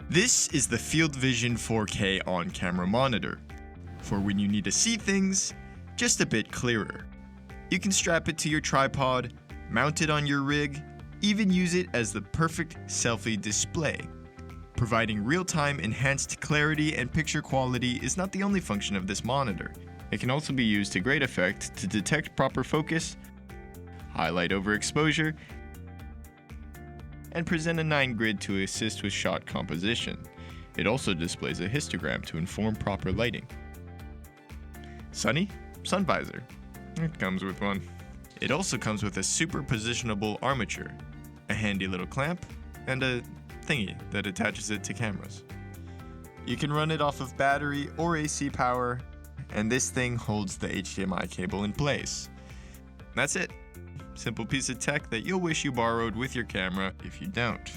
This is the Field Vision 4K on-camera monitor, for when you need to see things just a bit clearer. You can strap it to your tripod, mount it on your rig, even use it as the perfect selfie display. Providing real-time enhanced clarity and picture quality is not the only function of this monitor. It can also be used to great effect to detect proper focus, highlight overexposure, and present a 9 grid to assist with shot composition. It also displays a histogram to inform proper lighting. Sunny? Sun visor. It comes with one. It also comes with a super positionable armature, a handy little clamp, and a thingy that attaches it to cameras. You can run it off of battery or AC power, and this thing holds the HDMI cable in place. That's it. Simple piece of tech that you'll wish you borrowed with your camera if you don't.